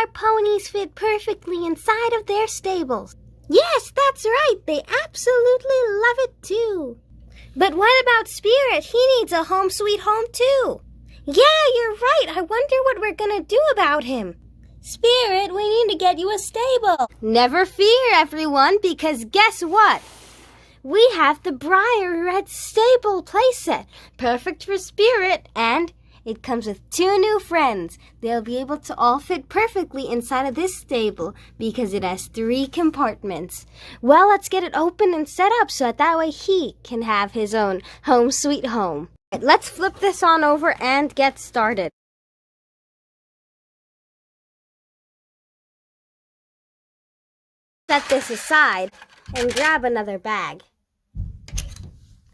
our ponies fit perfectly inside of their stables. Yes, that's right. They absolutely love it too. But what about Spirit? He needs a home sweet home too. Yeah, you're right. I wonder what we're gonna do about him. Spirit, we need to get you a stable. Never fear, everyone, because guess what? We have the Breyer Red Stable Set, perfect for Spirit, and it comes with 2 new friends. They'll be able to all fit perfectly inside of this stable because it has 3 compartments. Well, let's get it open and set up so that way he can have his own home sweet home. Let's flip this on over and get started. Set this aside and grab another bag.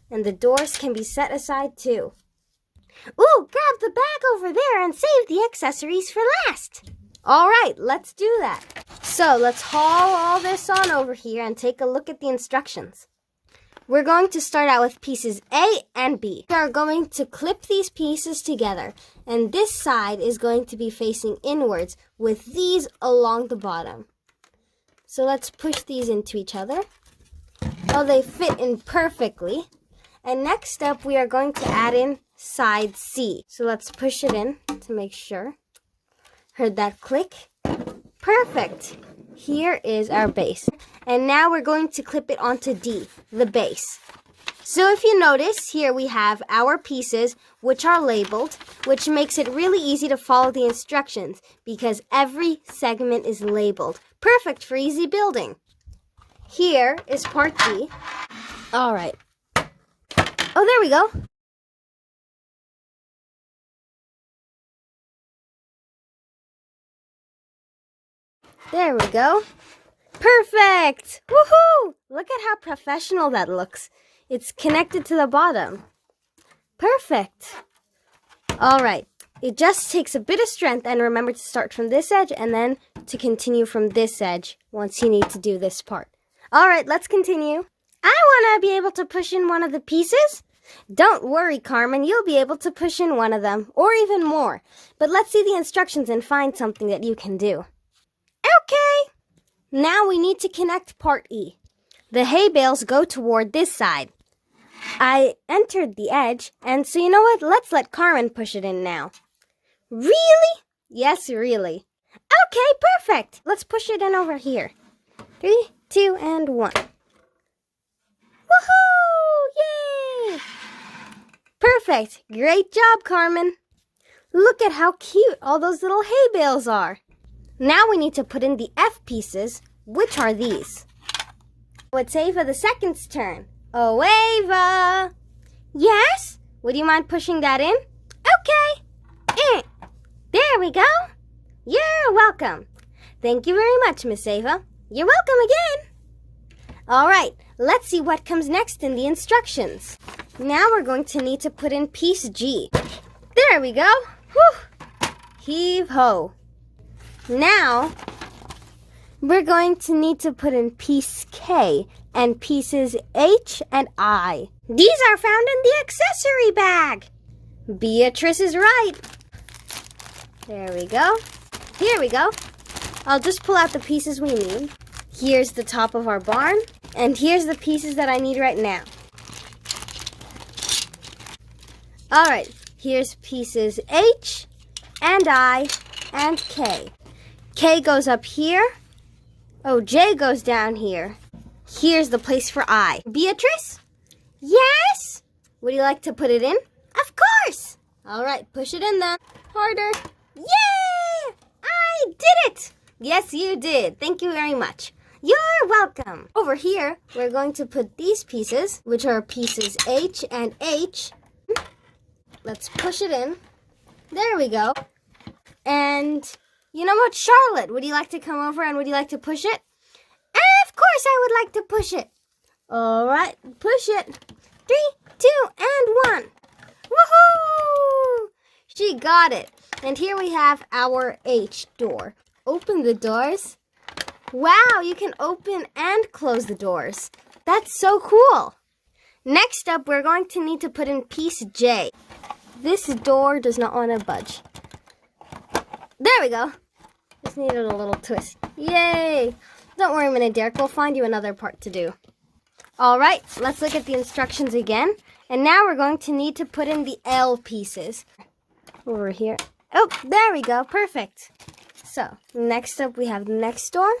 And the doors can be set aside too. Ooh, grab the bag over there and save the accessories for last. All right, let's do that. So let's haul all this on over here and take a look at the instructions. We're going to start out with pieces A and B. We are going to clip these pieces together, and this side is going to be facing inwards with these along the bottom. So let's push these into each other. Oh, they fit in perfectly. And next up, we are going to add in side C. So let's push it in to make sure. Heard that click? Perfect. Here is our base. And now we're going to clip it onto D, the base. So if you notice, here we have our pieces, which are labeled, which makes it really easy to follow the instructions because every segment is labeled. Perfect for easy building. Here is part D. All right. Oh, there we go. There we go. Perfect! Woohoo! Look at how professional that looks. It's connected to the bottom. Perfect. All right. It just takes a bit of strength, and remember to start from this edge and then to continue from this edge once you need to do this part. All right, let's continue. I want to be able to push in one of the pieces. Don't worry, Carmen. You'll be able to push in one of them, or even more. But let's see the instructions and find something that you can do. Okay. Now we need to connect part E. The hay bales go toward this side. I entered the edge, and so you know what? Let's let Carmen push it in now. Really? Yes, really. Okay, perfect. Let's push it in over here. 3, 2, and 1. Woohoo! Yay! Perfect. Great job, Carmen. Look at how cute all those little hay bales are. Now we need to put in the F pieces, which are these. It's Ava the second's turn. Oh, Ava! Yes? Would you mind pushing that in? Okay. There we go. You're welcome. Thank you very much, Miss Ava. You're welcome again. All right, let's see what comes next in the instructions. Now we're going to need to put in piece G. There we go. Whew. Heave ho. Now, we're going to need to put in piece K and pieces H and I. These are found in the accessory bag. Beatrice is right. There we go. Here we go. I'll just pull out the pieces we need. Here's the top of our barn, and here's the pieces that I need right now. All right, here's pieces H and I and K. K goes up here. Oh, J goes down here. Here's the place for I. Beatrice? Yes? Would you like to put it in? Of course! All right, push it in then. Harder. Yay! I did it! Yes, you did. Thank you very much. You're welcome. Over here, we're going to put these pieces, which are pieces H and H. Let's push it in. There we go. And you know what, Charlotte? Would you like to come over and would you like to push it? Of course I would like to push it. All right, push it. 3, 2, and 1. Woohoo! She got it. And here we have our H door. Open the doors. Wow, you can open and close the doors. That's so cool. Next up, we're going to need to put in piece J. This door does not want to budge. There we go. Just needed a little twist. Yay! Don't worry, Minnie Derek, we'll find you another part to do. All right, let's look at the instructions again. And now we're going to need to put in the L pieces. Over here. Oh, there we go. Perfect. So, next up we have the next door.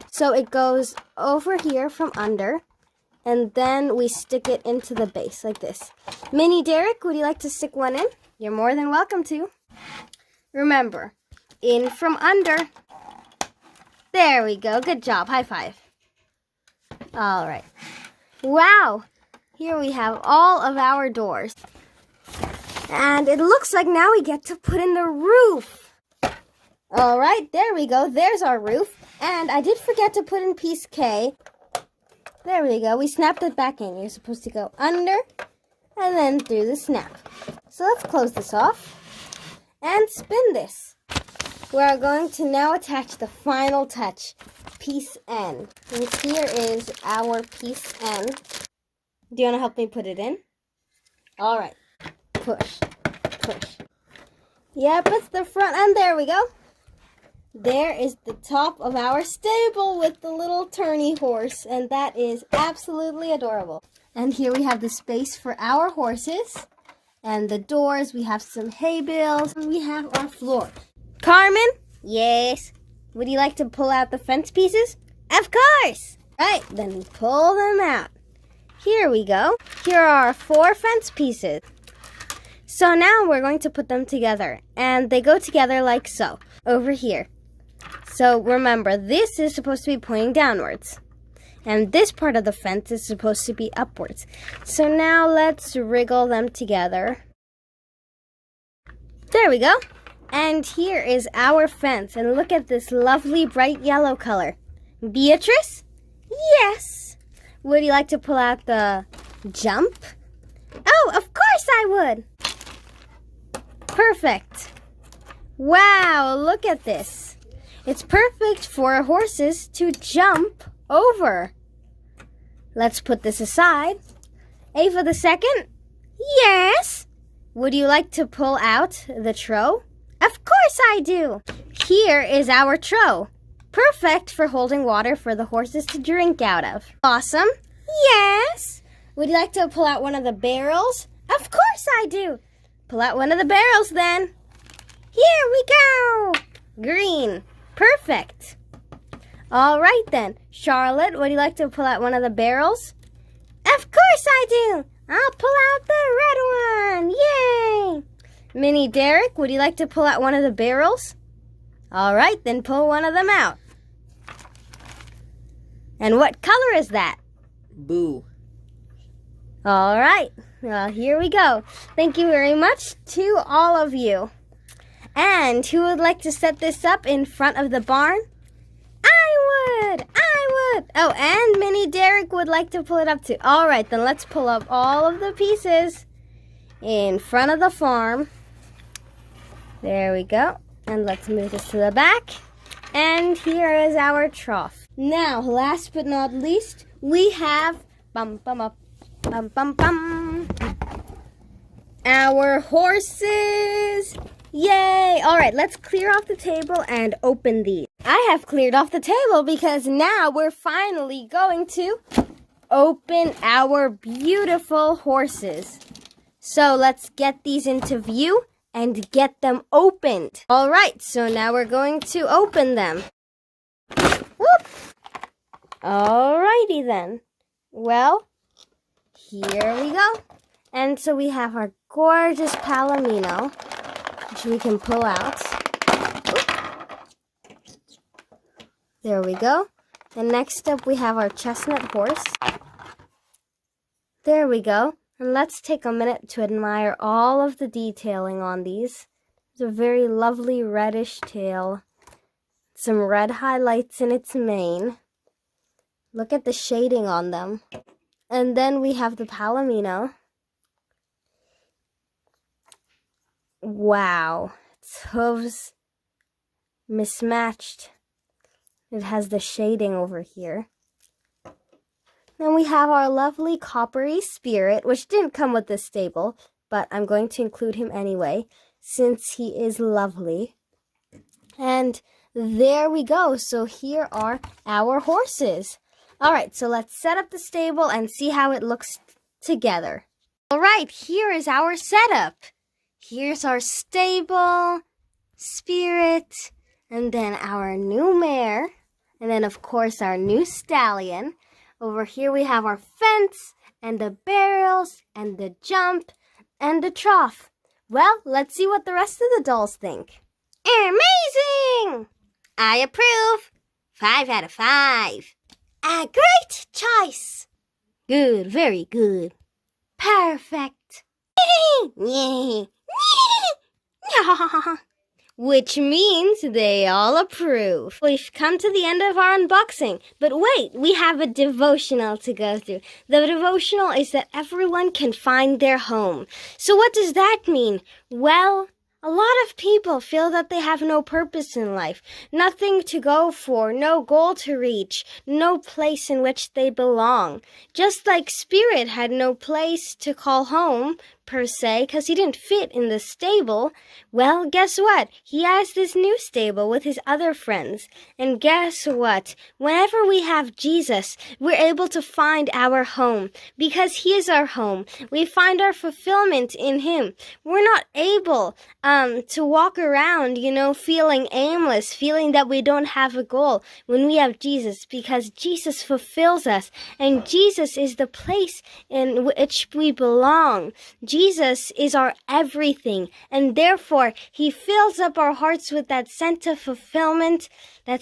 So it goes over here from under. And then we stick it into the base like this. Minnie Derek, would you like to stick one in? You're more than welcome to. Remember, in from under. There we go. Good job. High five. All right. Wow. Here we have all of our doors. And it looks like now we get to put in the roof. All right. There we go. There's our roof. And I did forget to put in piece K. There we go. We snapped it back in. You're supposed to go under and then through the snap. So let's close this off and spin this. We're going to now attach the final touch, piece N. And here is our piece N. Do you want to help me put it in? All right. Push, push. Yep, it's the front end. There we go. There is the top of our stable with the little turny horse, and that is absolutely adorable. And here we have the space for our horses, and the doors. We have some hay bales, and we have our floor. Carmen? Yes? Would you like to pull out the fence pieces? Of course! Right, then pull them out. Here we go. Here are our 4 fence pieces. So now we're going to put them together, and they go together like so, over here. So remember, this is supposed to be pointing downwards, and this part of the fence is supposed to be upwards. So now let's wriggle them together. There we go. And here is our fence, and look at this lovely bright yellow color. Beatrice? Yes. Would you like to pull out the jump? Oh, of course I would. Perfect. Wow, look at this. It's perfect for horses to jump over. Let's put this aside. Ava the second? Yes. Would you like to pull out the trough? Of course I do. Here is our trough. Perfect for holding water for the horses to drink out of. Awesome. Yes. Would you like to pull out one of the barrels? Of course I do. Pull out one of the barrels then. Here we go. Green. Perfect. All right then. Charlotte, would you like to pull out one of the barrels? Of course I do. I'll pull out the red one. Yay. Minnie Derek, would you like to pull out one of the barrels? All right, then pull one of them out. And what color is that? Boo. All right. Well, here we go. Thank you very much to all of you. And who would like to set this up in front of the barn? I would. Oh, and Minnie Derek would like to pull it up too. All right, then let's pull up all of the pieces in front of the farm. There we go. And let's move this to the back. And here is our trough. Now, last but not least, we have our horses. Yay! All right, let's clear off the table and open these. I have cleared off the table because now we're finally going to open our beautiful horses. So let's get these into view and get them opened. All right, so now we're going to open them. Whoop! All righty then. Well, here we go. And so we have our gorgeous Palomino, which we can pull out. There we go. And next up we have our chestnut horse. There we go. And let's take a minute to admire all of the detailing on these. It's a very lovely reddish tail. Some red highlights in its mane. Look at the shading on them. And then we have the Palomino. Wow. Its hooves mismatched. It has the shading over here. Then we have our lovely coppery spirit, which didn't come with this stable, but I'm going to include him anyway, since he is lovely. And there we go. So here are our horses. All right, so let's set up the stable and see how it looks together. All right, here is our setup. Here's our stable, Spirit, and then our new mare, and then of course our new stallion. Over here we have our fence and the barrels and the jump and the trough. Well, let's see what the rest of the dolls think. Amazing! I approve. 5 out of 5. A great choice. Good, very good. Perfect. Which means they all approve. We've come to the end of our unboxing. But wait, we have a devotional to go through. The devotional is that everyone can find their home. So what does that mean? Well, a lot of people feel that they have no purpose in life, nothing to go for, no goal to reach, no place in which they belong. Just like Spirit had no place to call home, per se, because he didn't fit in the stable. Well, guess what? He has this new stable with his other friends. And guess what? Whenever we have Jesus, we're able to find our home because he is our home. We find our fulfillment in him. We're not able to walk around, feeling aimless, feeling that we don't have a goal when we have Jesus, because Jesus fulfills us, and Jesus is the place in which we belong. Jesus is our everything, and therefore he fills up our hearts with that sense of fulfillment that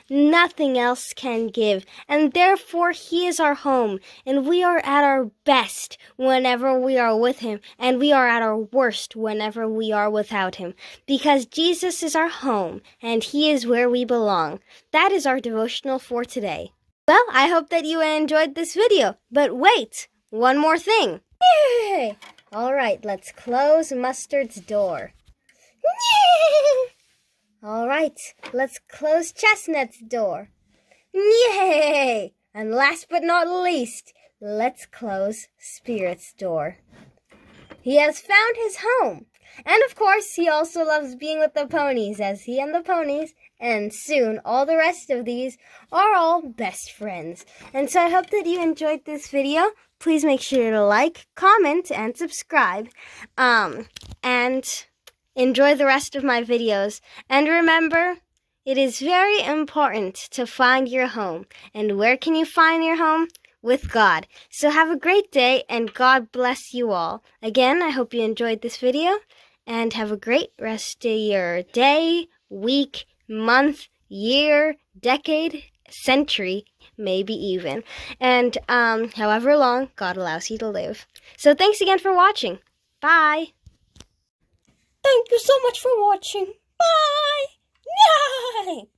nothing else can give. And therefore he is our home, and we are at our best whenever we are with him, and we are at our worst whenever we are without him, because Jesus is our home, and he is where we belong. That is our devotional for today. Well, I hope that you enjoyed this video, but wait, one more thing. Yay! All right, let's close Mustard's door. Yay! All right, let's close Chestnut's door. Yay! And last but not least, let's close Spirit's door. He has found his home. And of course, he also loves being with the ponies, as he and the ponies, and soon all the rest of these, are all best friends. And so I hope that you enjoyed this video. Please make sure to like, comment, and subscribe. And enjoy the rest of my videos. And remember, it is very important to find your home. And where can you find your home? With God. So have a great day, and God bless you all. Again, I hope you enjoyed this video, and have a great rest of your day, week, month, year, decade, century, maybe even. And however long God allows you to live. So thanks again for watching. Bye. Thank you so much for watching. Bye. Yay!